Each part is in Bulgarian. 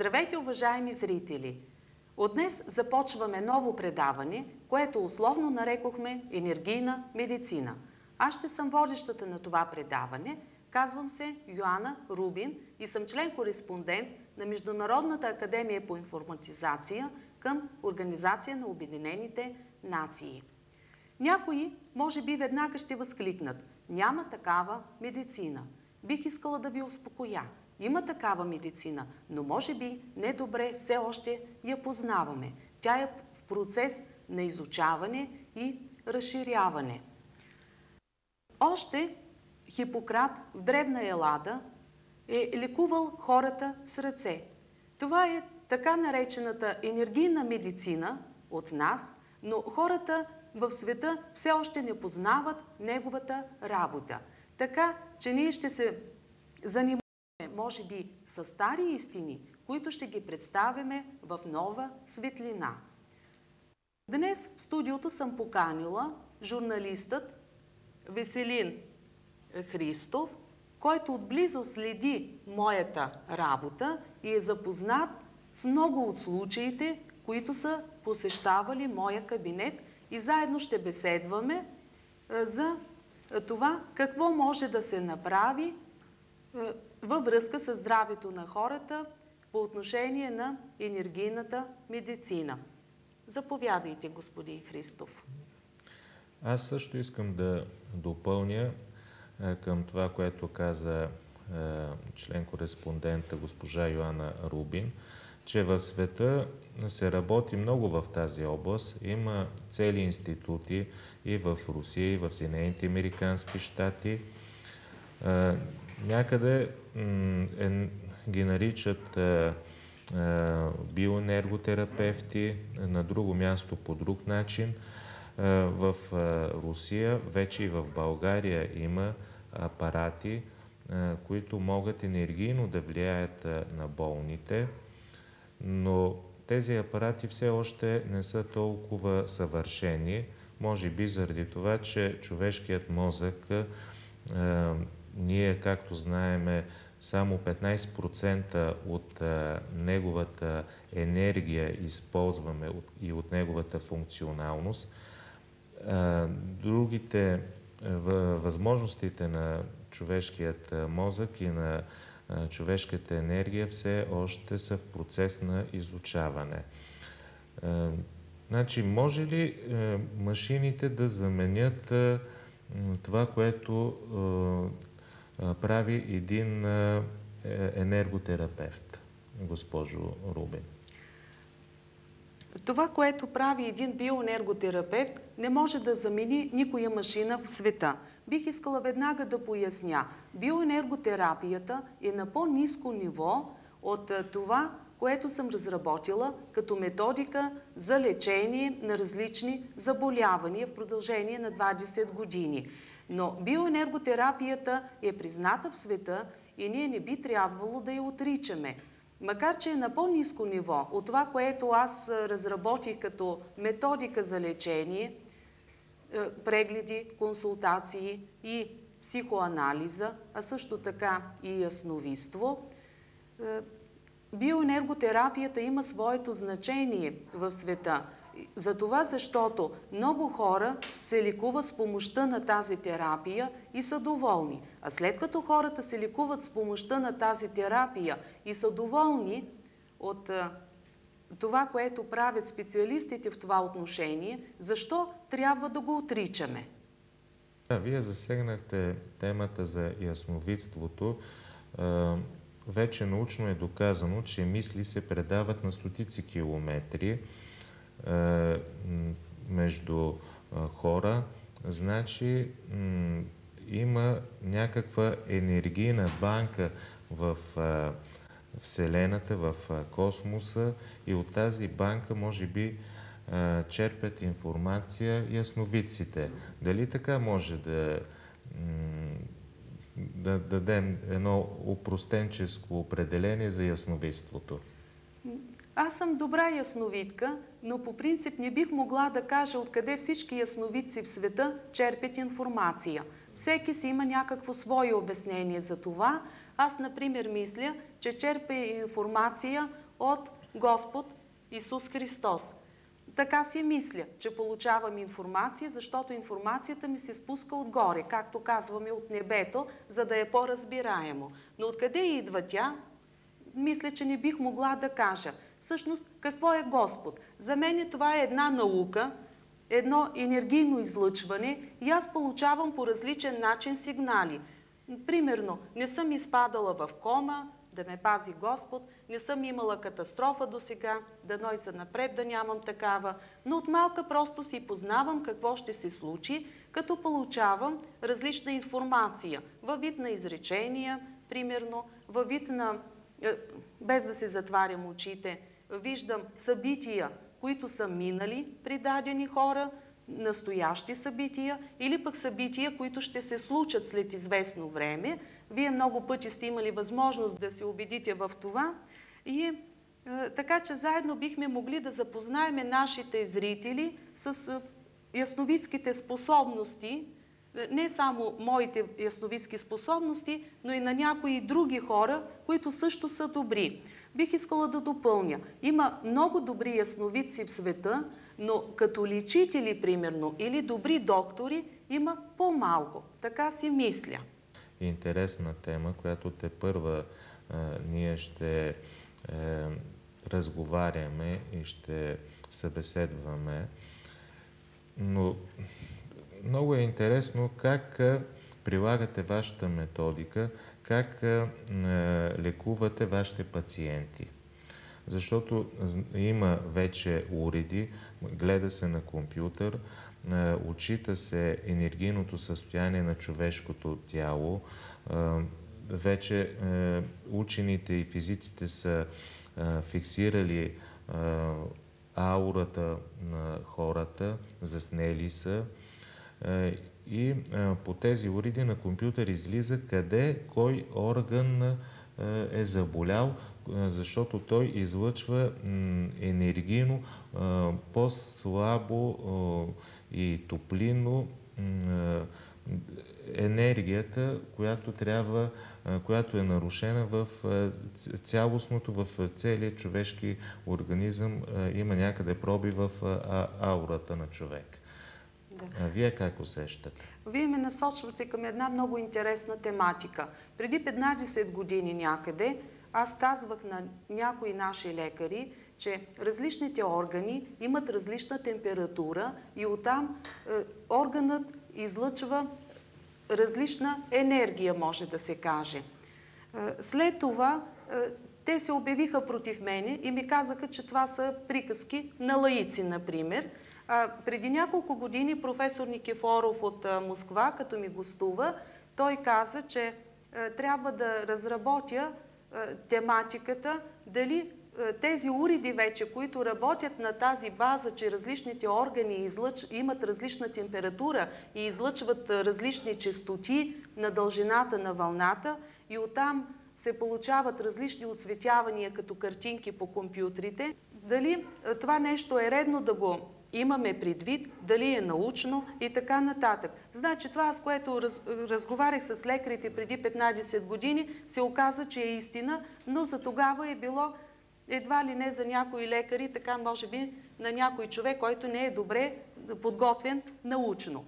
Здравейте, уважаеми зрители! От днес започваме ново предаване, което условно нарекохме енергийна медицина. Аз ще съм водещата на това предаване. Казвам се Йоана Рубин и съм член-кореспондент на Международната академия по информатизация към Организация на обединените нации. Някои, може би, веднага ще възкликнат: няма такава медицина. Бих искала да ви успокоя. Има такава медицина, но може би недобре все още я познаваме. Тя е в процес на изучаване и разширяване. Още Хипократ в древна Елада е лекувал хората с ръце. Това е така наречената енергийна медицина от нас, но хората в света все още не познават неговата работа. Така, че ние ще се занимаваме, може би, с стари истини, които ще ги представяме в нова светлина. Днес в студиото съм поканила журналистът Веселин Христов, който отблизо следи моята работа и е запознат с много от случаите, които са посещавали моя кабинет, и заедно ще беседваме за това какво може да се направи във връзка с здравето на хората по отношение на енергийната медицина. Заповядайте, господин Христов. Аз също искам да допълня към това, което каза член-кореспондента госпожа Йоана Рубин, че в света се работи много в тази област. Има цели институти и в Русия, и в Съединените американски щати. Някъде ги наричат биоенерготерапевти, на друго място по друг начин. В Русия, вече и в България има апарати, които могат енергийно да влияят на болните, но тези апарати все още не са толкова съвършени, може би заради това, че човешкият мозък, ние, както знаем, само 15% от неговата енергия използваме и от неговата функционалност. Другите възможностите на човешкият мозък и на човешката енергия все още са в процес на изучаване. Значи, може ли машините да заменят това, което прави един енерготерапевт, госпожо Рубин? Това, което прави един биоенерготерапевт, не може да замени никоя машина в света. Бих искала веднага да поясня. Биоенерготерапията е на по-ниско ниво от това, което съм разработила като методика за лечение на различни заболявания в продължение на 20 години. Но биоенерготерапията е призната в света и ние не би трябвало да я отричаме. Макар че е на по-ниско ниво от това, което аз разработих като методика за лечение, прегледи, консултации и психоанализа, а също така и ясновидство, биоенерготерапията има своето значение в света. Затова, защото много хора се лекуват с помощта на тази терапия и са доволни. А след като хората се лекуват с помощта на тази терапия и са доволни от това, което правят специалистите в това отношение, защо трябва да го отричаме? Вие засегнахте темата за ясновидството. Вече научно е доказано, че мисли се предават на стотици километри между хора. Значи има някаква енергийна банка в Вселената, в космоса, и от тази банка може би черпят информация ясновидците. Дали така може да дадем едно опростенческо определение за ясновидството? Аз съм добра ясновидка, но по принцип не бих могла да кажа откъде всички ясновидци в света черпят информация. Всеки си има някакво свое обяснение за това. Аз, например, мисля, че черпя информация от Господ Исус Христос. Така си мисля, че получавам информация, защото информацията ми се спуска отгоре, както казваме от небето, за да е по-разбираемо. Но откъде идва тя? Мисля, че не бих могла да кажа. Всъщност, какво е Господ? За мен това е една наука, едно енергийно излъчване и аз получавам по различен начин сигнали. Примерно, не съм изпадала в кома, да ме пази Господ, не съм имала катастрофа до сега, дано и за напред да нямам такава, но от малка просто си познавам какво ще се случи, като получавам различна информация, във вид на изречения, примерно, във вид на, без да се затварям очите, виждам събития, които са минали при дадени хора, настоящи събития или пък събития, които ще се случат след известно време. Вие много пъти сте имали възможност да се убедите в това и така, че заедно бихме могли да запознаем нашите зрители с ясновидските способности, не само моите ясновидски способности, но и на някои други хора, които също са добри. Бих искала да допълня. Има много добри ясновидци в света, но като лечители, примерно, или добри доктори, има по-малко. Така си мисля. Интересна тема, която тепърва ние ще разговаряме и ще събеседваме. Но много е интересно как прилагате вашата методика, как лекувате вашите пациенти. Защото има вече уреди, гледа се на компютър, отчита се енергийното състояние на човешкото тяло. Вече учените и физиците са фиксирали аурата на хората, заснели са и по тези уреди на компютър излиза къде, кой орган е заболял, защото той излъчва енергийно по-слабо и топлинно енергията, която е нарушена в цялостното, в целия човешки организъм. Има някъде проби в аурата на човек. Да. Вие как усещате? Вие ме насочвате към една много интересна тематика. Преди 15 години някъде аз казвах на някои наши лекари, че различните органи имат различна температура и оттам органът излъчва различна енергия, може да се каже. След това те се обявиха против мене и ми казаха, че това са приказки на лаици, например. Преди няколко години професор Никифоров от Москва, като ми гостува, той каза, че трябва да разработя тематиката, дали тези уреди вече, които работят на тази база, че различните органи имат различна температура и излъчват различни честоти на дължината на вълната и оттам се получават различни оцветявания като картинки по компютрите, дали това нещо е редно да го имаме предвид, дали е научно и така нататък. Значи това, с което разговарях с лекарите преди 15 години, се оказа, че е истина, но за тогава е било едва ли не за някои лекари, така може би на някой човек, който не е добре подготвен научно.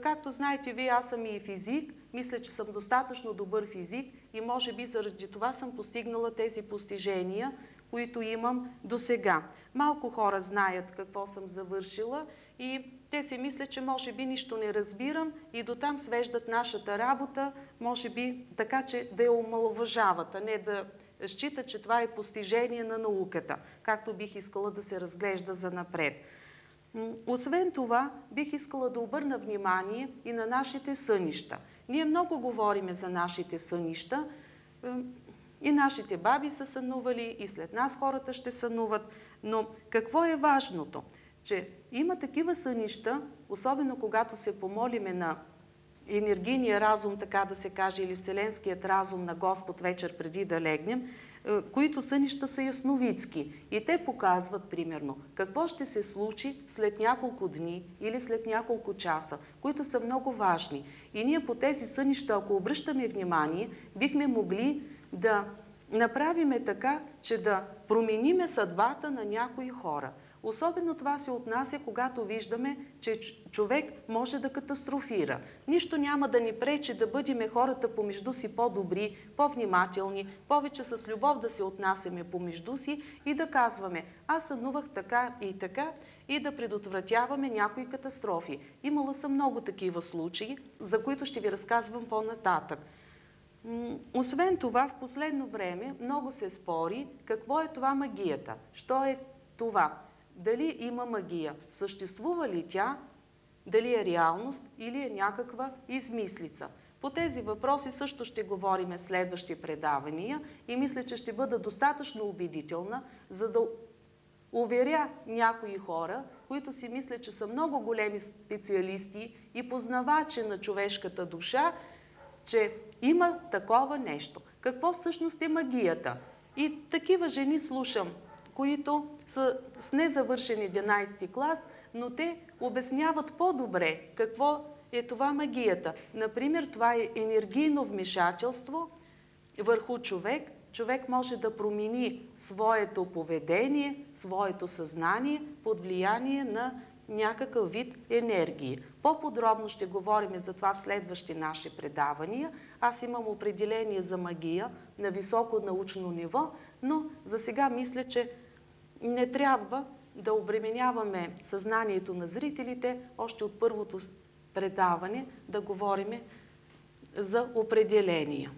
Както знаете вие, аз съм и физик, мисля, че съм достатъчно добър физик и може би заради това съм постигнала тези постижения, които имам до сега. Малко хора знаят какво съм завършила и те си мислят, че може би нищо не разбирам и дотам свеждат нашата работа, може би така, че да я омаловажават, а не да считат, че това е постижение на науката, както бих искала да се разглежда занапред. Освен това, бих искала да обърна внимание и на нашите сънища. Ние много говориме за нашите сънища. И нашите баби са сънували, и след нас хората ще сънуват. Но какво е важното? Че има такива сънища, особено когато се помолиме на енергийния разум, така да се каже, или вселенският разум на Господ вечер преди да легнем, които сънища са ясновидски. И те показват, примерно, какво ще се случи след няколко дни или след няколко часа, които са много важни. И ние по тези сънища, ако обръщаме внимание, бихме могли да направиме така, че да промениме съдбата на някои хора. Особено това се отнася, когато виждаме, че човек може да катастрофира. Нищо няма да ни пречи да бъдем хората помежду си по-добри, по-внимателни, повече с любов да се отнасяме помежду си и да казваме: аз сънувах така и да предотвратяваме някои катастрофи. Имала съм много такива случаи, за които ще ви разказвам по-нататък. Освен това, в последно време много се спори какво е това магията. Що е това? Дали има магия? Съществува ли тя? Дали е реалност или е някаква измислица? По тези въпроси също ще говорим в следващи предавания и мисля, че ще бъда достатъчно убедителна, за да уверя някои хора, които си мислят, че са много големи специалисти и познавачи на човешката душа, че има такова нещо. Какво всъщност е магията? И такива жени слушам, които са с незавършен 11 клас, но те обясняват по-добре какво е това магията. Например, това е енергийно вмешателство върху човек. Човек може да промени своето поведение, своето съзнание под влияние на някакъв вид енергии. По-подробно ще говорим за това в следващи наши предавания. Аз имам определение за магия на високо научно ниво, но за сега мисля, че не трябва да обременяваме съзнанието на зрителите още от първото предаване да говорим за определения.